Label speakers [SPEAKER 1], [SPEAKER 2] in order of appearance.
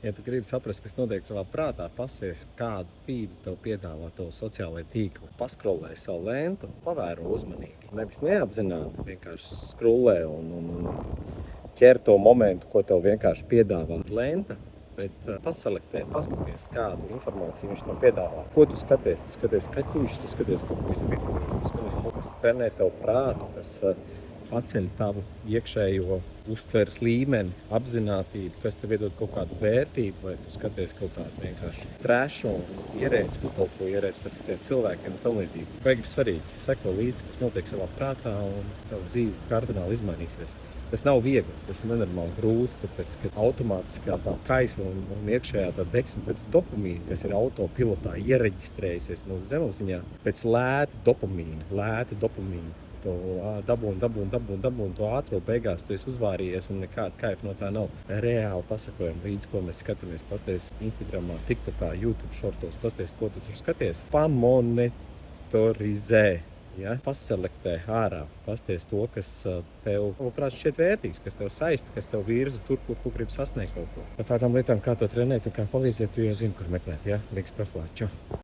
[SPEAKER 1] Ja tu gribi saprast, kas notiek tavā prātā, pasties, kādu feedu tev piedāvā to sociālai tīkli. Paskrolē savu lentu, pavēro uzmanīgi. Nevis neapzināti, vienkārši skrolē un ķer to momentu, ko tev vienkārši piedāvā lenta. Bet paselektē, paskaties, kādu informāciju viņš tev piedāvā. Ko tu skaties? Tu skaties kaķīšus, tu skaties kaut ko izvietojuši, tu skaties kaut kas trenē tev prātu, kas paceļ tavu iekšējo uztveres līmeni, apzinātību, kas tev iedod kaut kādu vērtību, vai tu skaties kaut kādu vienkārši trešu un ierēdzi, kaut ko ierēdzi pēc citiem cilvēkiem un tam līdzīgi. Vajag svarīgi, seko līdzi, kas notiek savā prātā un tava dzīve kardināli izmainīsies. Tas nav viegli, tas ir nenormāli grūti, tāpēc, ka automātiskā tā kaisla un iekšējā tā deksme pēc dopamīna, kas ir autopilotā iereģistrējusies mūsu zemapziņā, pēc lēta dopamīna. To dabūn to ātro, beigās tu esi uzvārījies un nekāda kaifa no tā nav. Reāli pasakojam līdz, ko mēs skatāmies, pasties Instagramā, TikTokā, YouTube šortos, pasties, ko tu tur skaties. Pamonitorizē, ja? Paselektē ārā, pasties to, kas tev, prāt, šķiet vērtīgs, kas tev saista, kas tev virza tur, kur tu gribi sasniegt kaut ko. Par tādām lietām, kā to trenēt un kā palīdzēt, tu jau zini, kur meklēt, ja? Līgas profilā. Čau!